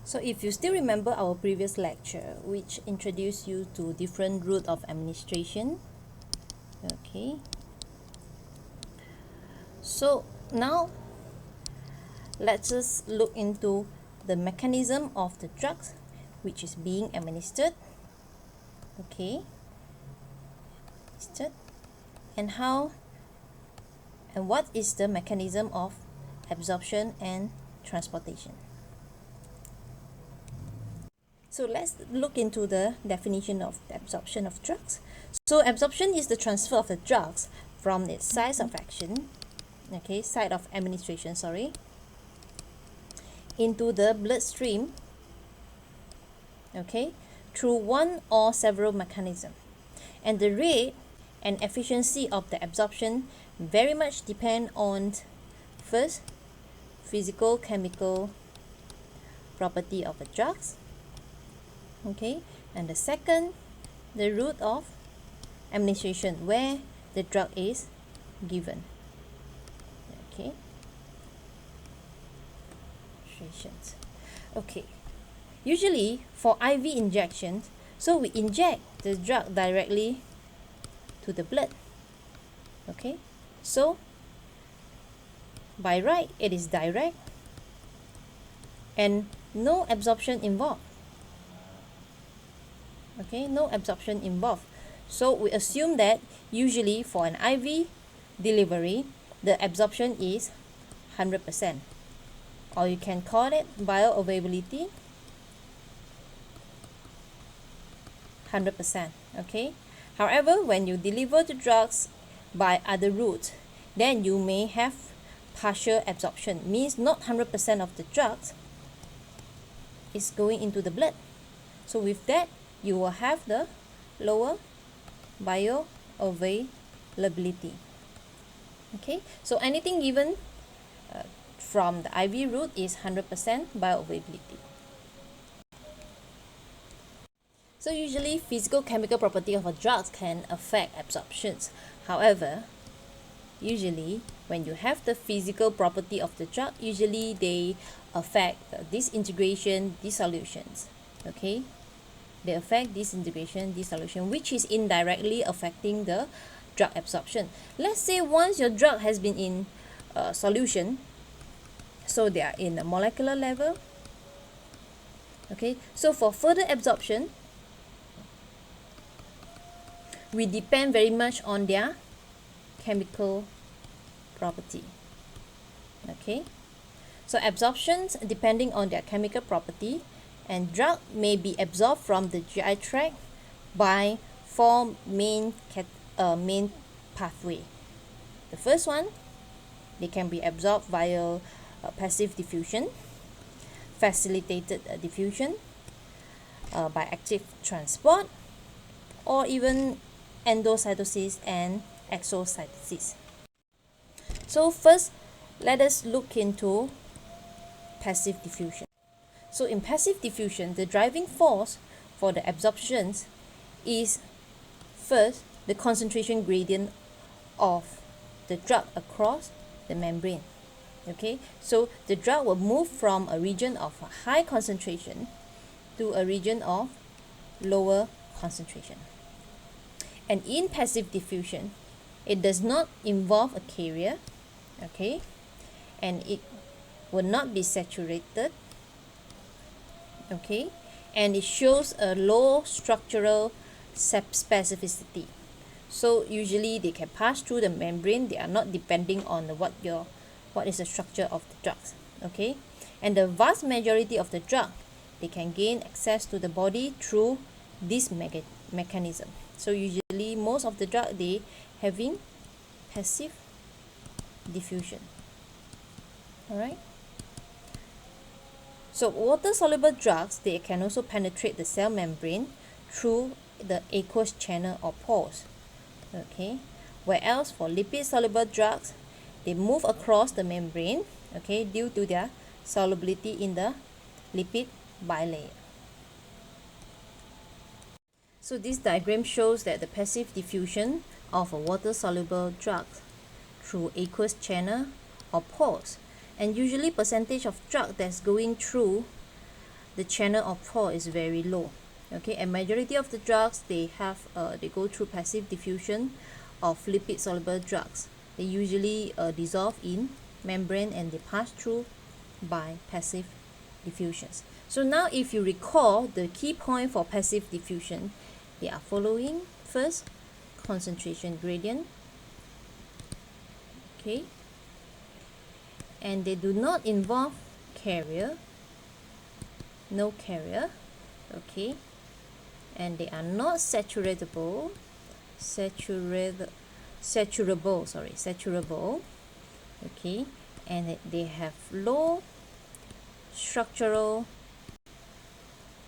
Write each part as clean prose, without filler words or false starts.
So if you still remember our previous lecture, which introduced you to different route of administration, okay. So now let's just look into the mechanism of the drugs which is being administered, okay, and how and what is the mechanism of absorption and transportation. So let's look into the definition of the absorption of drugs. So absorption is the transfer of the drugs from its site of action, okay, site of administration, sorry, into the bloodstream, okay, through one or several mechanisms. And the rate and efficiency of the absorption very much depend on, first, physical chemical property of the drugs, okay, and the second, the route of administration where the drug is given, okay. Okay, usually for IV injections, so we inject the drug directly to the blood, okay, so by right it is direct and no absorption involved, okay, no absorption involved. So we assume that usually for an IV delivery the absorption is 100%, or you can call it bioavailability 100%, okay. However, when you deliver the drugs by other routes, then you may have partial absorption, means not 100% of the drugs is going into the blood. So with that, you will have the lower bioavailability, okay. So anything given from the IV route is 100% bioavailability. So usually physical chemical property of a drug can affect absorptions. However, usually when you have the physical property of the drug, usually they affect the disintegration, dissolutions, okay. They affect disintegration, dissolution, which is indirectly affecting the drug absorption. Let's say once your drug has been in solution, so they are in a molecular level, okay. So for further absorption, we depend very much on their chemical property, okay. So absorptions depending on their chemical property, and drug may be absorbed from the GI tract by four main pathway. The first one, they can be absorbed via passive diffusion, facilitated diffusion, by active transport, or even endocytosis and exocytosis. So first, let us look into passive diffusion. So in passive diffusion, the driving force for the absorptions is first the concentration gradient of the drug across the membrane, okay. So the drug will move from a region of high concentration to a region of lower concentration. And in passive diffusion, it does not involve a carrier, okay, and it will not be saturated, okay, and it shows a low structural specificity. So usually they can pass through the membrane. They are not depending on what is the structure of the drugs, okay. And the vast majority of the drug, they can gain access to the body through this mechanism. So usually most of the drug, they having passive diffusion, all right. So water-soluble drugs, they can also penetrate the cell membrane through the aqueous channel or pores, okay. Whereas for lipid-soluble drugs, they move across the membrane, okay, due to their solubility in the lipid bilayer. So this diagram shows that the passive diffusion of a water-soluble drug through aqueous channel or pores, and usually percentage of drug that's going through the channel of pore is very low. Okay, and majority of the drugs, they go through passive diffusion of lipid soluble drugs. They usually dissolve in membrane and they pass through by passive diffusions. So now if you recall, the key point for passive diffusion, they are following. First, concentration gradient. Okay, and they do not involve carrier, no carrier. Okay, and they are not saturable, okay, and they have low structural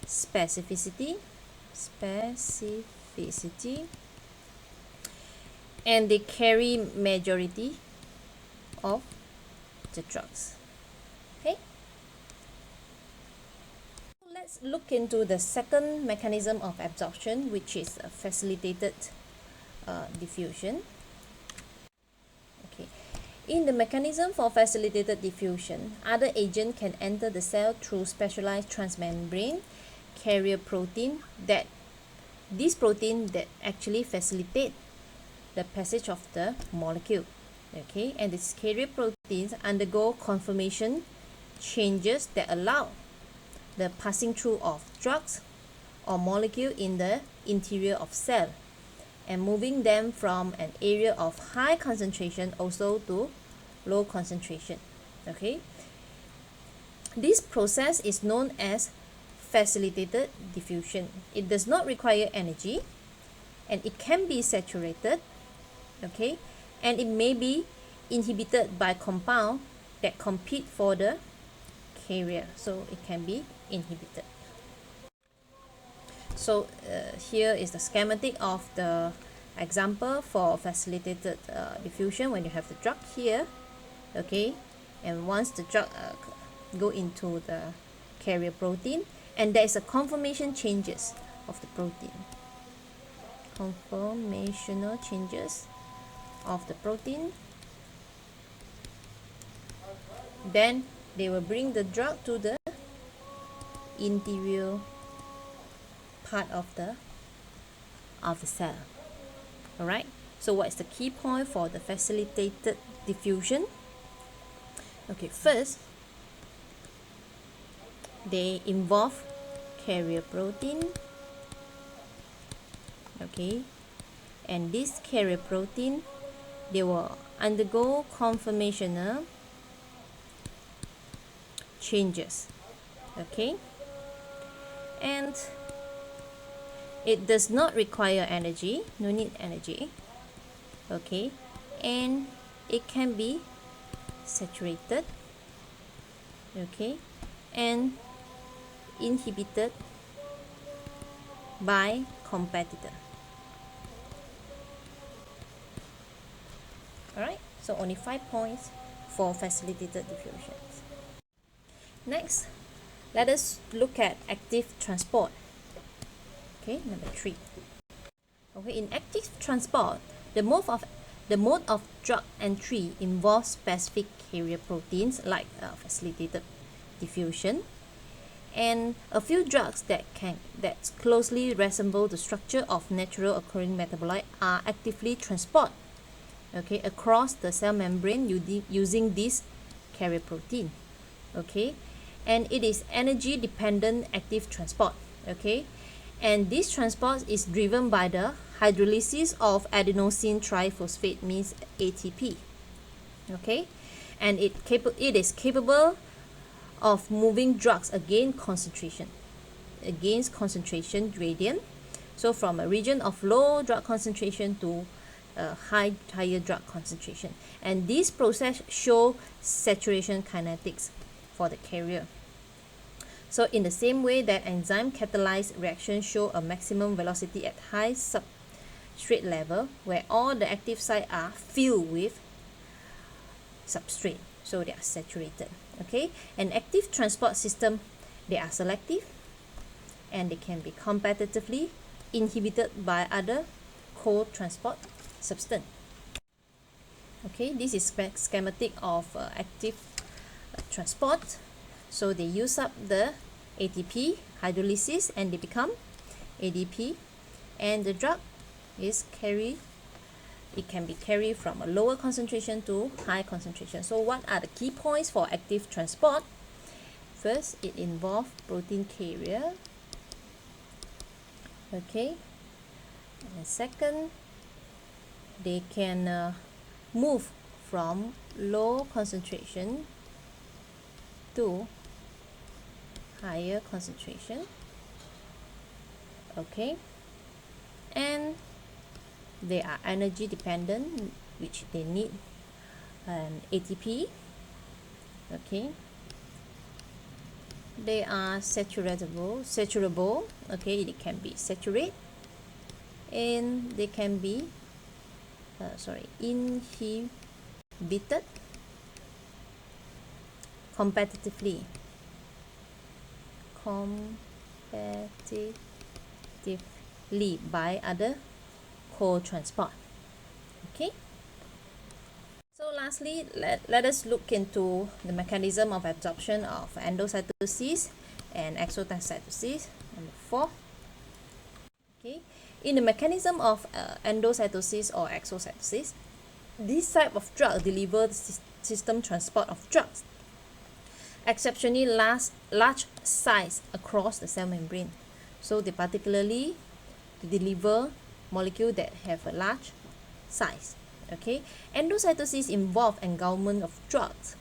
specificity, and they carry majority of the drugs. Okay, let's look into the second mechanism of absorption, which is facilitated diffusion. Okay, in the mechanism for facilitated diffusion, other agent can enter the cell through specialized transmembrane carrier protein, that this protein that actually facilitate the passage of the molecule. Okay, and these carrier proteins undergo conformation changes that allow the passing through of drugs or molecule in the interior of cell, and moving them from an area of high concentration also to low concentration. Okay, this process is known as facilitated diffusion. It does not require energy, and it can be saturated. Okay, and it may be inhibited by compound that compete for the carrier, so it can be inhibited. So here is the schematic of the example for facilitated diffusion. When you have the drug here, okay, and once the drug go into the carrier protein, and there is a conformation changes of the protein, conformational changes of the protein, then they will bring the drug to the interior part of the cell. All right, so what is the key point for the facilitated diffusion? Okay, first, they involve carrier protein. Okay, and this carrier protein, they will undergo conformational changes. Okay, and it does not require energy, no need energy. Okay, and it can be saturated. Okay, and inhibited by competitor. Alright, so only 5 points for facilitated diffusions. Next, let us look at active transport. Okay, number 3. Okay, in active transport, the mode of drug entry involves specific carrier proteins like facilitated diffusion, and a few drugs that closely resemble the structure of natural occurring metabolite are actively transported, okay, across the cell membrane using this carrier protein. Okay, and it is energy dependent active transport. Okay, and this transport is driven by the hydrolysis of adenosine triphosphate, means ATP. Okay, and it is capable of moving drugs against concentration gradient, so from a region of low drug concentration to higher drug concentration, and this process show saturation kinetics for the carrier. So in the same way that enzyme catalyzed reactions show a maximum velocity at high substrate level, where all the active sites are filled with substrate, so they are saturated. Okay, and active transport system, they are selective, and they can be competitively inhibited by other co-transport substance. Okay, this is schematic of active transport. So they use up the ATP hydrolysis and they become ADP, and the drug is carried, it can be carried from a lower concentration to high concentration. So what are the key points for active transport? First, it involves protein carrier. Okay, and second, they can move from low concentration to higher concentration. Okay, and they are energy dependent, which they need an ATP. Okay, they are saturable. Okay, it can be saturate, and they can be inhibited competitively by other co-transport. Okay, so lastly, let us look into the mechanism of absorption of endocytosis and exocytosis. Number 4. Okay, in the mechanism of endocytosis or exocytosis, this type of drug delivers system transport of drugs exceptionally large size across the cell membrane. So they particularly deliver molecule that have a large size. Okay, endocytosis involve engulfment of drugs,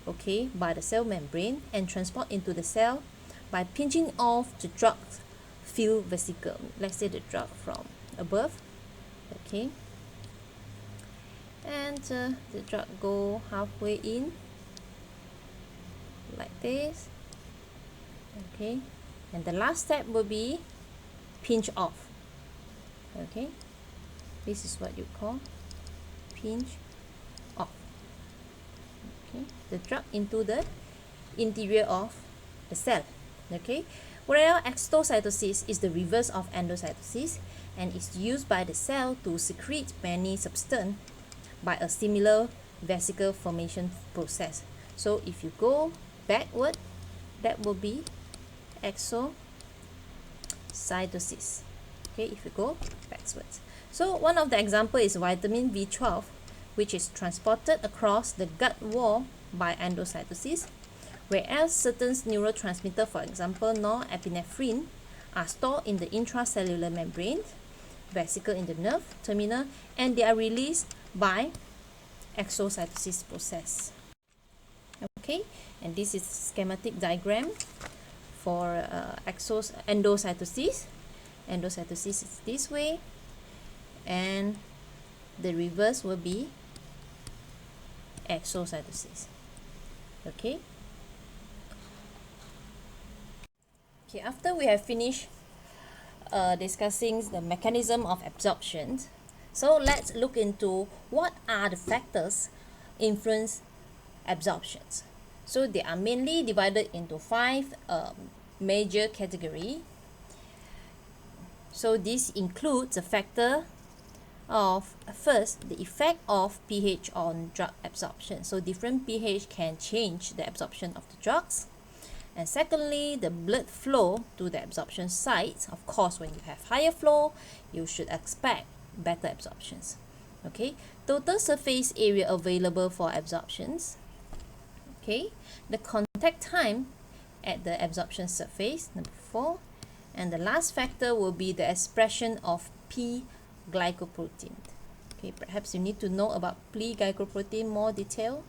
okay, by the cell membrane and transport into the cell by pinching off the drug filled vesicle. Let's say the drug from above. Okay, and the drug go halfway in like this. Okay, and the last step will be pinch off. Okay, this is what you call pinch off. Okay, the drug into the interior of the cell. Okay, whereas exocytosis is the reverse of endocytosis and is used by the cell to secrete many substance by a similar vesicle formation process. So if you go backward, that will be exocytosis. Okay, if you go backwards. So one of the example is vitamin B12, which is transported across the gut wall by endocytosis, whereas certain neurotransmitters, for example norepinephrine, are stored in the intracellular membrane, vesicle in the nerve terminal, and they are released by exocytosis process. Okay, and this is schematic diagram for endocytosis. Endocytosis is this way, and the reverse will be exocytosis. Okay. Okay, after we have finished discussing the mechanism of absorption, so let's look into what are the factors influence absorptions. So they are mainly divided into 5 major categories. So this includes a factor of, first, the effect of pH on drug absorption. So different pH can change the absorption of the drugs. And secondly, the blood flow to the absorption sites. Of course, when you have higher flow, you should expect better absorptions. Okay, total surface area available for absorptions. Okay, the contact time at the absorption surface, number 4. And the last factor will be the expression of Pglycoprotein. Okay, perhaps you need to know about Pglycoprotein more detail.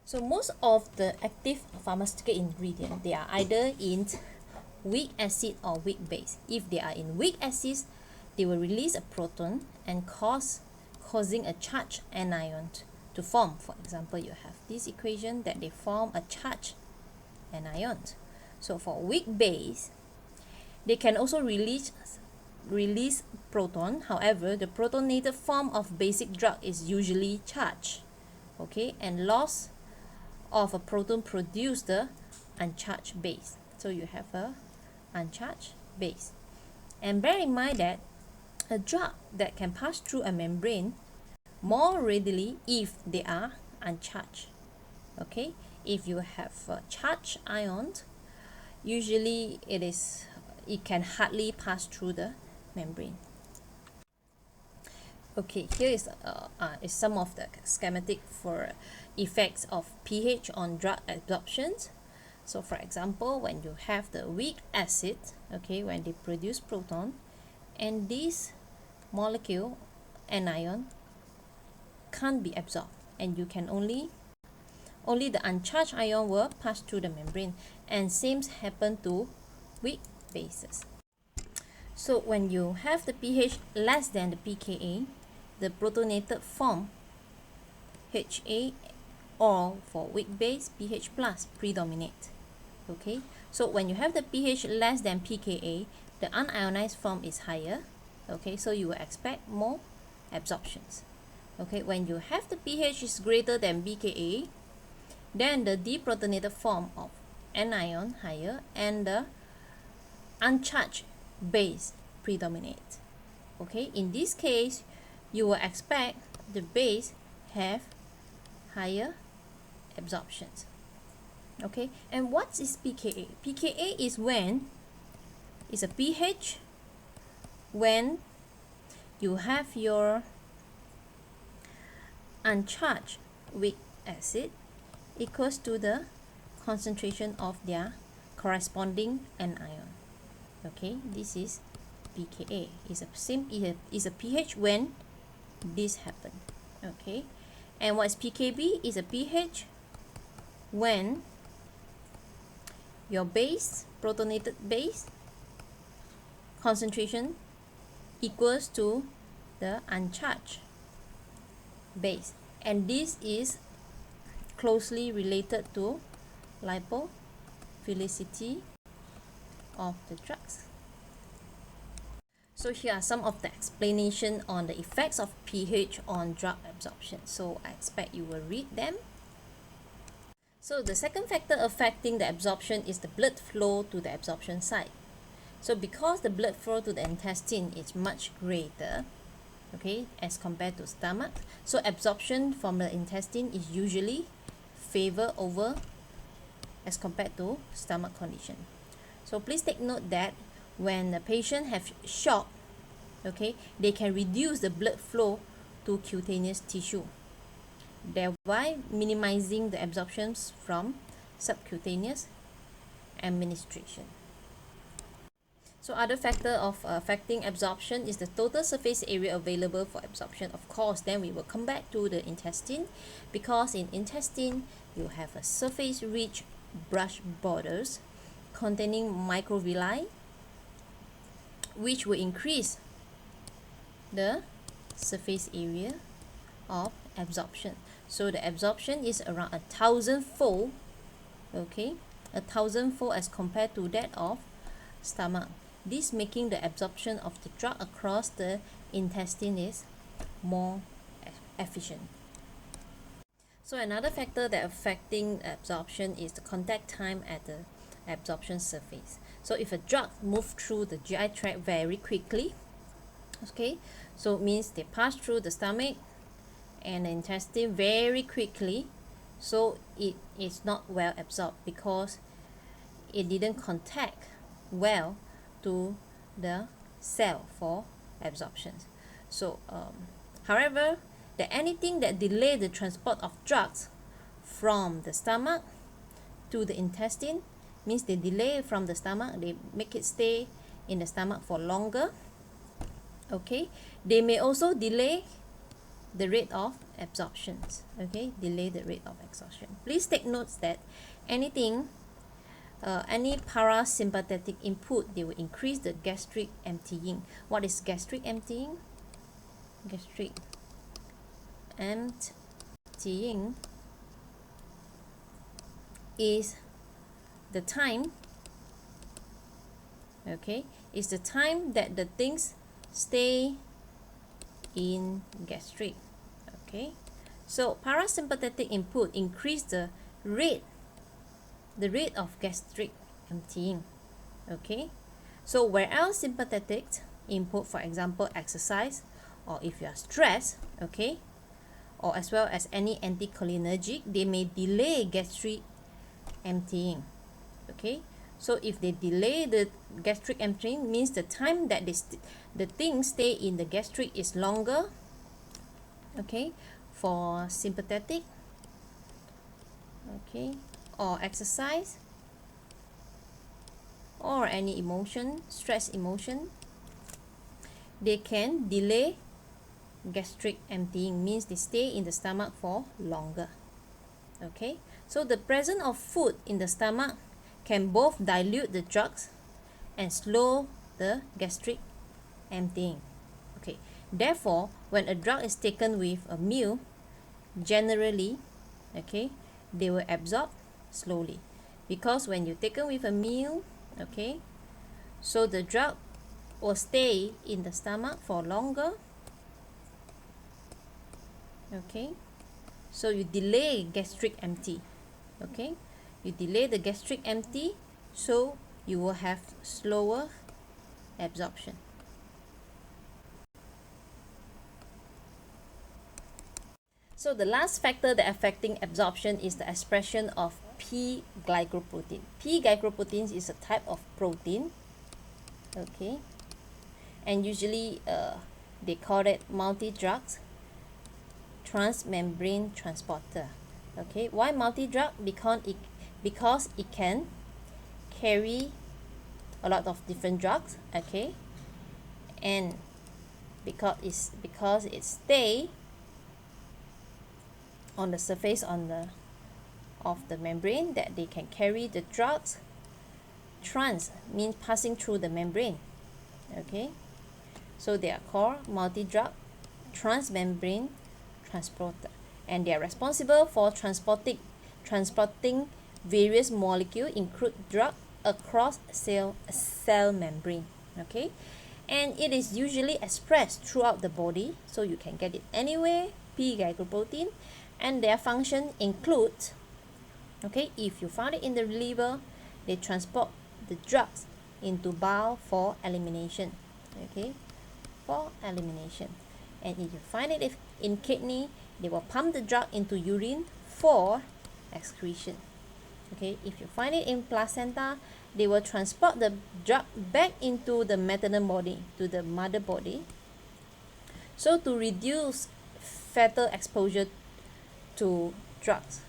So most of the active pharmaceutical ingredients, they are either in weak acid or weak base. If they are in weak acids, they will release a proton and causing a charged anion to form. For example, you have this equation that they form a charged anion. So for weak base, they can also release proton. However, the protonated form of basic drug is usually charged. Okay, and loss of a proton produce the uncharged base. So you have a uncharged base. And bear in mind that a drug that can pass through a membrane more readily if they are uncharged. Okay, if you have charged ions, usually it can hardly pass through the membrane. Okay, here is some of the schematic for effects of pH on drug absorptions. So for example, when you have the weak acid, okay, when they produce proton, and this molecule, anion, can't be absorbed, and you can only the uncharged ion will pass through the membrane, and same happen to weak bases. So when you have the pH less than the pKa, the protonated form HA, or for weak base pH plus predominate. Okay, so when you have the pH less than pKa, the unionized form is higher. Okay, so you will expect more absorptions. Okay, when you have the pH is greater than pKa, then the deprotonated form of anion higher and the uncharged base predominate. Okay, in this case, you will expect the base have higher absorptions. Okay, and what is pKa? pKa is a pH when you have your uncharged weak acid equals to the concentration of their corresponding anion. Okay, this is pKa. Is a pH when this happen. Okay, and what is pKb? Is a pH when your base, protonated base, concentration equals to the uncharged base, and this is closely related to lipophilicity of the drugs. So here are some of the explanation on the effects of pH on drug absorption. So I expect you will read them. So the second factor affecting the absorption is the blood flow to the absorption site. So because the blood flow to the intestine is much greater, okay, as compared to stomach, so absorption from the intestine is usually favor over as compared to stomach condition. So please take note that when the patient have shock, okay, they can reduce the blood flow to cutaneous tissue, thereby minimizing the absorptions from subcutaneous administration. So other factor of affecting absorption is the total surface area available for absorption. Of course, then we will come back to the intestine, because in intestine you have a surface rich brush borders containing microvilli, which will increase the surface area of absorption. So the absorption is around 1,000-fold, okay, 1,000-fold as compared to that of stomach. This making the absorption of the drug across the intestine is more efficient. So another factor that affecting absorption is the contact time at the absorption surface. So if a drug move through the GI tract very quickly, okay, so it means they pass through the stomach and the intestine very quickly, so it is not well absorbed because it didn't contact well to the cell for absorption. So however, anything that delay the transport of drugs from the stomach to the intestine means they delay from the stomach, they make it stay in the stomach for longer. Okay, they may also delay the rate of absorptions. Okay, delay the rate of absorption. Please take notes that anything any parasympathetic input, they will increase the gastric emptying. What is gastric emptying? Gastric emptying is the time, okay, is the time that the things stay in gastric. Okay, so parasympathetic input increase the rate of gastric emptying. Okay, so whereas sympathetic input, for example exercise, or if you are stressed, okay, or as well as any anticholinergic, they may delay gastric emptying. Okay, so if they delay the gastric emptying, means the time that the things stay in the gastric is longer. Okay, for sympathetic, okay, or exercise, or any emotion, stress emotion, they can delay gastric emptying, means they stay in the stomach for longer. Okay, so the presence of food in the stomach can both dilute the drugs and slow the gastric emptying. Okay, therefore, when a drug is taken with a meal, generally, okay, they will absorb slowly, because when you taken with a meal, okay, so the drug will stay in the stomach for longer. Okay, so you delay gastric empty. Okay, you delay the gastric empty, so you will have slower absorption. So the last factor that affecting absorption is the expression of Pglycoprotein. Pglycoprotein is a type of protein. Okay, and usually they call it multi-drugs transmembrane transporter. Okay, why multi-drug? Because it can carry a lot of different drugs. Okay, and because it stay on the surface of the membrane, that they can carry the drugs. Trans means passing through the membrane. Okay, so they are called multi-drug transmembrane transporter, and they are responsible for transporting various molecules, include drug, across cell membrane. Okay, and it is usually expressed throughout the body, so you can get it anywhere. Pglycoprotein, and their function includes, okay, if you found it in the liver, they transport the drugs into bile for elimination. Okay, for elimination. And if you find it in kidney, they will pump the drug into urine for excretion. Okay, if you find it in placenta, they will transport the drug back into the maternal body, to the mother body, so to reduce fetal exposure to drugs.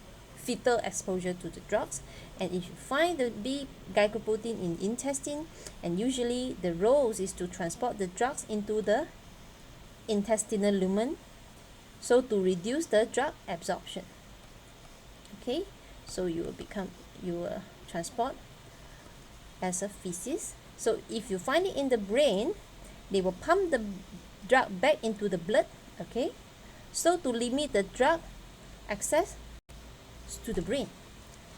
And if you find the Pglycoprotein in intestine, and usually the role is to transport the drugs into the intestinal lumen, so to reduce the drug absorption. Okay, so you will transport as a feces. So if you find it in the brain, they will pump the drug back into the blood. Okay, so to limit the drug access to the brain.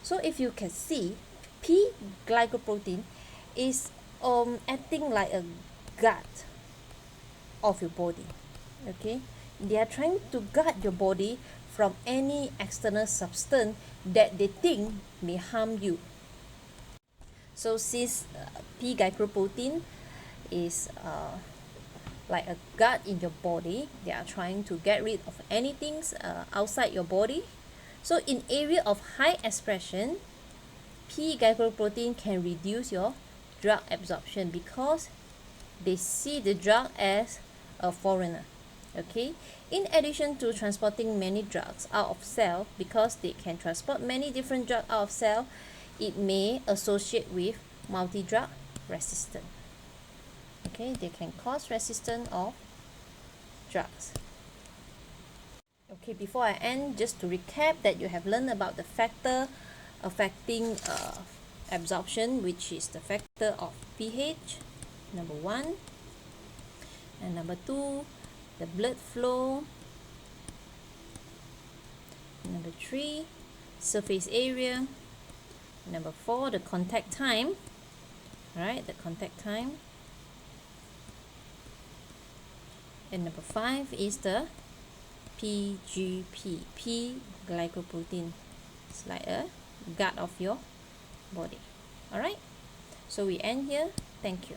So if you can see, Pglycoprotein is acting like a guard of your body. Okay, they are trying to guard your body from any external substance that they think may harm you. So since Pglycoprotein is like a guard in your body, they are trying to get rid of anything outside your body. So in area of high expression, Pglycoprotein can reduce your drug absorption, because they see the drug as a foreigner. Okay, in addition to transporting many drugs out of cell, because they can transport many different drugs out of cell, it may associate with multi-drug resistance. Okay, they can cause resistance of drugs. Okay, before I end, just to recap that you have learned about the factor affecting absorption, which is the factor of pH, number 1, and number 2, the blood flow, number 3, surface area, number 4, the contact time. Alright, the contact time, and number 5 is the Pgp, Pglycoprotein. It's like a guard of your body. Alright, so we end here. Thank you.